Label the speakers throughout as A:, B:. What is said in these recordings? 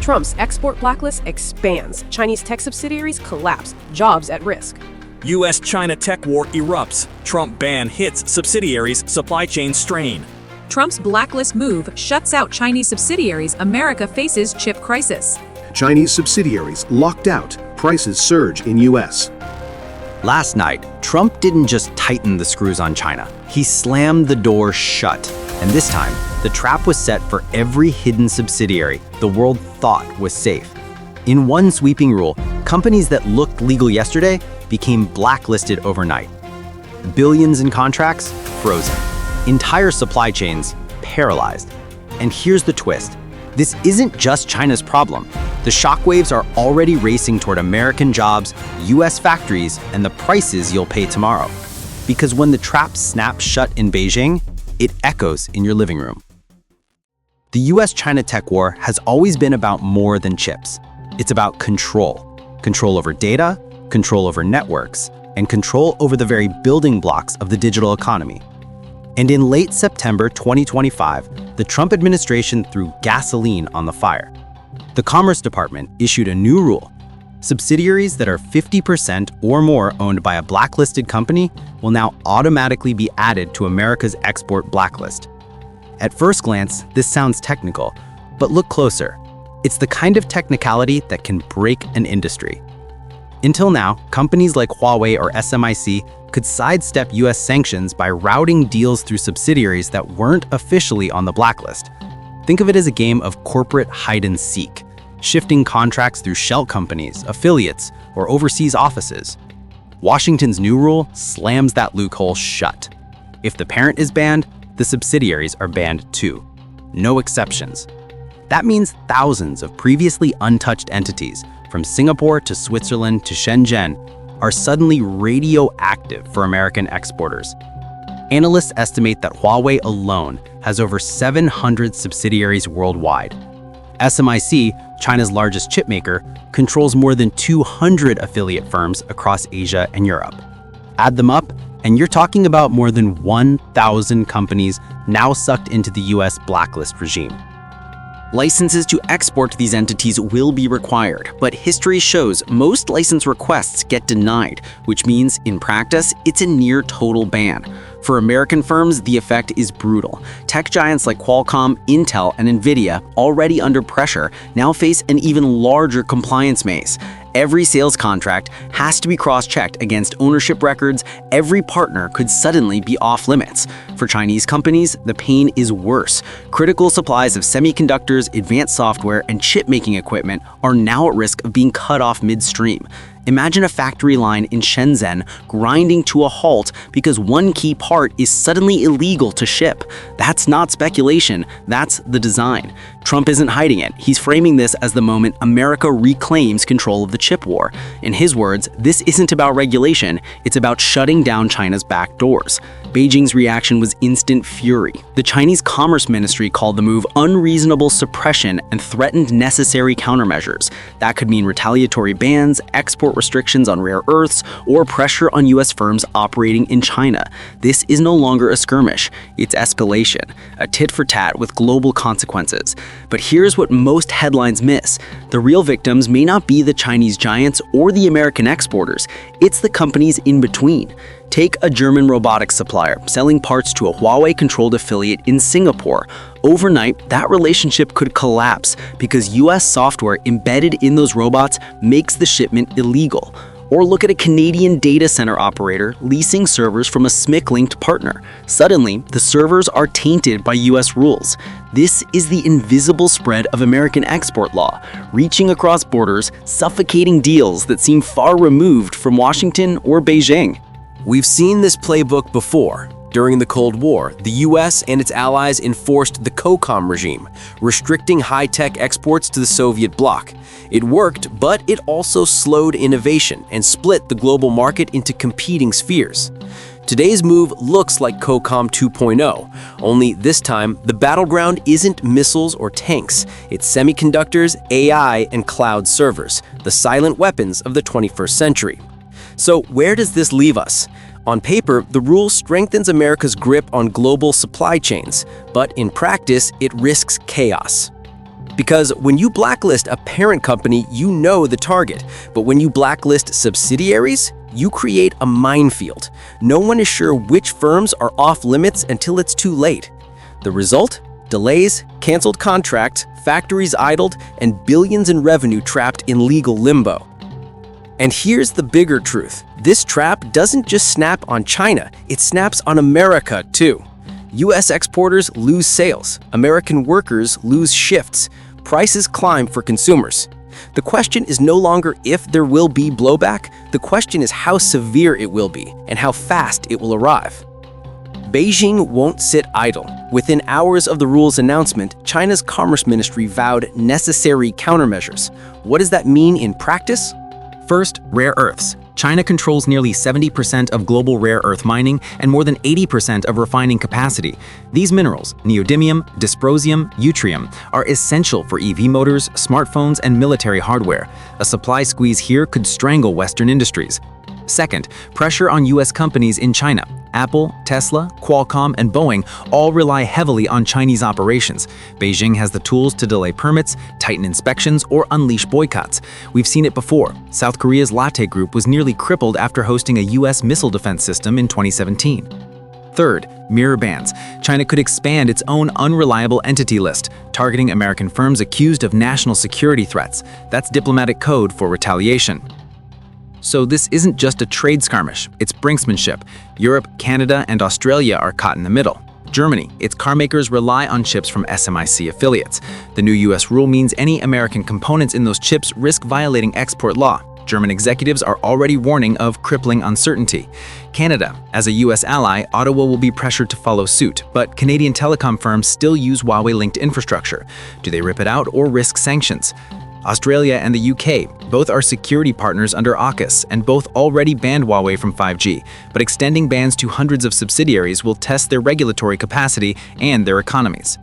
A: Trump's export blacklist expands. Chinese tech subsidiaries collapse. Jobs at risk.
B: U.S.-China tech war erupts. Trump ban hits subsidiaries, supply chain strain.
C: Trump's blacklist move shuts out Chinese subsidiaries. America faces chip crisis.
D: Chinese subsidiaries locked out. Prices surge in U.S.
E: Last night, Trump didn't just tighten the screws on China. He slammed the door shut. And this time, the trap was set for every hidden subsidiary the world thought was safe. In one sweeping rule, companies that looked legal yesterday became blacklisted overnight. Billions in contracts frozen. Entire supply chains paralyzed. And here's the twist. This isn't just China's problem. The shockwaves are already racing toward American jobs, US factories, and the prices you'll pay tomorrow. Because when the trap snaps shut in Beijing, it echoes in your living room. The US-China tech war has always been about more than chips. It's about control. Control over data, control over networks, and control over the very building blocks of the digital economy. And in late September 2025, the Trump administration threw gasoline on the fire. The Commerce Department issued a new rule. Subsidiaries that are 50% or more owned by a blacklisted company will now automatically be added to America's export blacklist. At first glance, this sounds technical, but look closer. It's the kind of technicality that can break an industry. Until now, companies like Huawei or SMIC could sidestep US sanctions by routing deals through subsidiaries that weren't officially on the blacklist. Think of it as a game of corporate hide-and-seek, shifting contracts through shell companies, affiliates, or overseas offices. Washington's new rule slams that loophole shut. If the parent is banned, the subsidiaries are banned too. No exceptions. That means thousands of previously untouched entities, from Singapore to Switzerland to Shenzhen, are suddenly radioactive for American exporters. Analysts estimate that Huawei alone has over 700 subsidiaries worldwide. SMIC, China's largest chipmaker, controls more than 200 affiliate firms across Asia and Europe. Add them up, and you're talking about more than 1,000 companies now sucked into the US blacklist regime.
F: Licenses to export to these entities will be required, but history shows most license requests get denied, which means, in practice, it's a near total ban. For American firms, the effect is brutal. Tech giants like Qualcomm, Intel, and Nvidia, already under pressure, now face an even larger compliance maze. Every sales contract has to be cross-checked against ownership records. Every partner could suddenly be off limits. For Chinese companies, the pain is worse. Critical supplies of semiconductors, advanced software, and chip-making equipment are now at risk of being cut off midstream. Imagine a factory line in Shenzhen grinding to a halt because one key part is suddenly illegal to ship. That's not speculation, that's the design. Trump isn't hiding it. He's framing this as the moment America reclaims control of the chip war. In his words, this isn't about regulation, it's about shutting down China's back doors. Beijing's reaction was instant fury. The Chinese Commerce Ministry called the move unreasonable suppression and threatened necessary countermeasures. That could mean retaliatory bans, export restrictions on rare earths, or pressure on US firms operating in China. This is no longer a skirmish, it's escalation, a tit for tat with global consequences. But here's what most headlines miss. The real victims may not be the Chinese giants or the American exporters, it's the companies in between. Take a German robotics supplier selling parts to a Huawei-controlled affiliate in Singapore. Overnight, that relationship could collapse because US software embedded in those robots makes the shipment illegal. Or look at a Canadian data center operator leasing servers from a SMIC-linked partner. Suddenly, the servers are tainted by US rules. This is the invisible spread of American export law, reaching across borders, suffocating deals that seem far removed from Washington or Beijing.
G: We've seen this playbook before. During the Cold War, the US and its allies enforced the COCOM regime, restricting high-tech exports to the Soviet bloc. It worked, but it also slowed innovation and split the global market into competing spheres. Today's move looks like COCOM 2.0, only this time the battleground isn't missiles or tanks, it's semiconductors, AI, and cloud servers, the silent weapons of the 21st century. So where does this leave us? On paper, the rule strengthens America's grip on global supply chains, but in practice, it risks chaos. Because when you blacklist a parent company, you know the target. But when you blacklist subsidiaries, you create a minefield. No one is sure which firms are off limits until it's too late. The result? Delays, canceled contracts, factories idled, and billions in revenue trapped in legal limbo. And here's the bigger truth. This trap doesn't just snap on China, it snaps on America too. US exporters lose sales, American workers lose shifts, prices climb for consumers. The question is no longer if there will be blowback, the question is how severe it will be and how fast it will arrive. Beijing won't sit idle. Within hours of the rule's announcement, China's Commerce Ministry vowed necessary countermeasures. What does that mean in practice?
E: First, rare earths. China controls nearly 70% of global rare earth mining and more than 80% of refining capacity. These minerals, neodymium, dysprosium, yttrium, are essential for EV motors, smartphones, and military hardware. A supply squeeze here could strangle Western industries. Second, pressure on US companies in China. Apple, Tesla, Qualcomm, and Boeing all rely heavily on Chinese operations. Beijing has the tools to delay permits, tighten inspections, or unleash boycotts. We've seen it before. South Korea's Lotte Group was nearly crippled after hosting a US missile defense system in 2017. Third, mirror bans. China could expand its own unreliable entity list, targeting American firms accused of national security threats. That's diplomatic code for retaliation. So this isn't just a trade skirmish, it's brinksmanship. Europe, Canada, and Australia are caught in the middle. Germany, its carmakers rely on chips from SMIC affiliates. The new US rule means any American components in those chips risk violating export law. German executives are already warning of crippling uncertainty. Canada, as a US ally, Ottawa will be pressured to follow suit, but Canadian telecom firms still use Huawei-linked infrastructure. Do they rip it out or risk sanctions? Australia and the UK, both are security partners under AUKUS, and both already banned Huawei from 5G, but extending bans to hundreds of subsidiaries will test their regulatory capacity and their economies.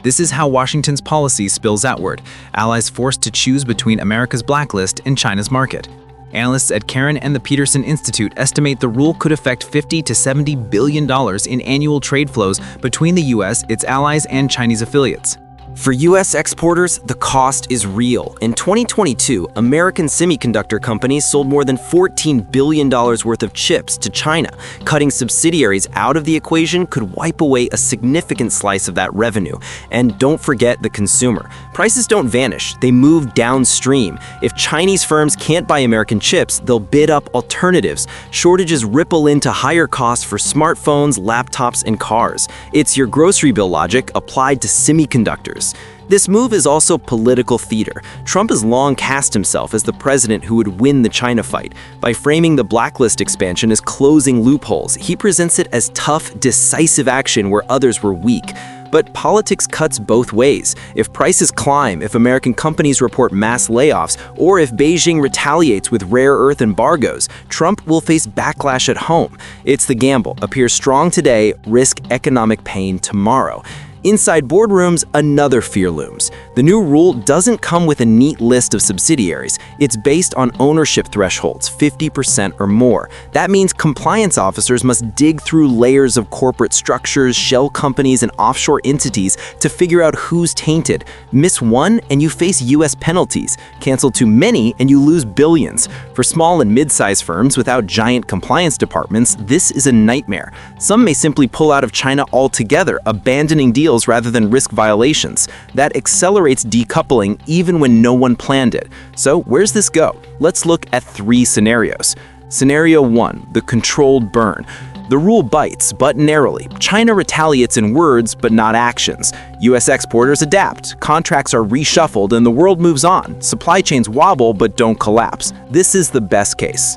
E: This is how Washington's policy spills outward, allies forced to choose between America's blacklist and China's market. Analysts at Caron and the Peterson Institute estimate the rule could affect $50 to $70 billion in annual trade flows between the US, its allies, and Chinese affiliates.
F: For US exporters, the cost is real. In 2022, American semiconductor companies sold more than $14 billion worth of chips to China. Cutting subsidiaries out of the equation could wipe away a significant slice of that revenue. And don't forget the consumer. Prices don't vanish, they move downstream. If Chinese firms can't buy American chips, they'll bid up alternatives. Shortages ripple into higher costs for smartphones, laptops, and cars. It's your grocery bill logic applied to semiconductors. This move is also political theater. Trump has long cast himself as the president who would win the China fight. By framing the blacklist expansion as closing loopholes, he presents it as tough, decisive action where others were weak. But politics cuts both ways. If prices climb, if American companies report mass layoffs, or if Beijing retaliates with rare earth embargoes, Trump will face backlash at home. It's the gamble. Appear strong today, risk economic pain tomorrow. Inside boardrooms, another fear looms. The new rule doesn't come with a neat list of subsidiaries. It's based on ownership thresholds, 50% or more. That means compliance officers must dig through layers of corporate structures, shell companies, and offshore entities to figure out who's tainted. Miss one and you face US penalties. Cancel too many and you lose billions. For small and mid-sized firms without giant compliance departments, this is a nightmare. Some may simply pull out of China altogether, abandoning deals rather than risk violations. That accelerates decoupling even when no one planned it. So where's this go? Let's look at 3 scenarios. Scenario 1, the controlled burn. The rule bites, but narrowly. China retaliates in words, but not actions. US exporters adapt, contracts are reshuffled, and the world moves on. Supply chains wobble, but don't collapse. This is the best case.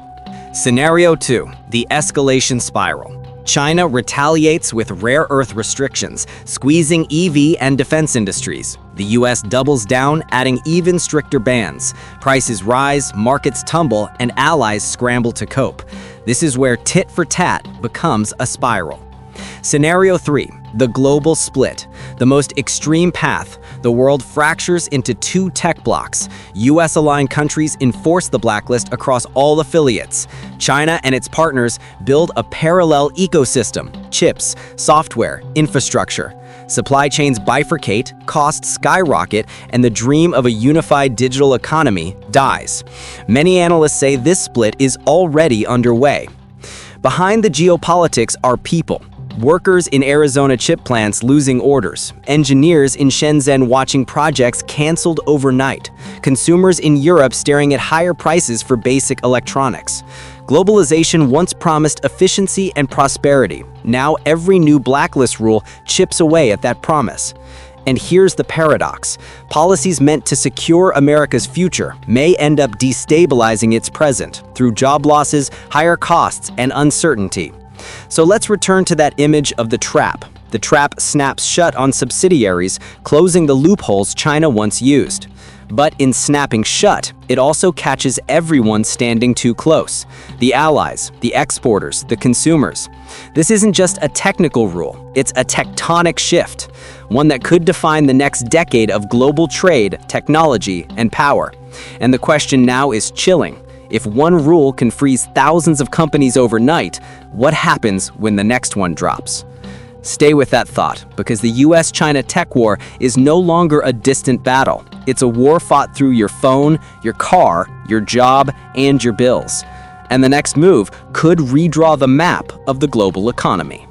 E: Scenario 2, the escalation spiral. China retaliates with rare earth restrictions, squeezing EV and defense industries. The US doubles down, adding even stricter bans. Prices rise, markets tumble, and allies scramble to cope. This is where tit for tat becomes a spiral. Scenario 3, the global split. The most extreme path. The world fractures into 2 tech blocks. US-aligned countries enforce the blacklist across all affiliates. China and its partners build a parallel ecosystem, chips, software, infrastructure. Supply chains bifurcate, costs skyrocket, and the dream of a unified digital economy dies. Many analysts say this split is already underway. Behind the geopolitics are people. Workers in Arizona chip plants losing orders, engineers in Shenzhen watching projects canceled overnight, consumers in Europe staring at higher prices for basic electronics. Globalization once promised efficiency and prosperity. Now every new blacklist rule chips away at that promise. And here's the paradox. Policies meant to secure America's future may end up destabilizing its present through job losses, higher costs, and uncertainty. So let's return to that image of the trap. The trap snaps shut on subsidiaries, closing the loopholes China once used. But in snapping shut, it also catches everyone standing too close. The allies, the exporters, the consumers. This isn't just a technical rule, it's a tectonic shift, one that could define the next decade of global trade, technology, and power. And the question now is chilling. If one rule can freeze thousands of companies overnight, what happens when the next one drops? Stay with that thought, because the US-China tech war is no longer a distant battle. It's a war fought through your phone, your car, your job, and your bills. And the next move could redraw the map of the global economy.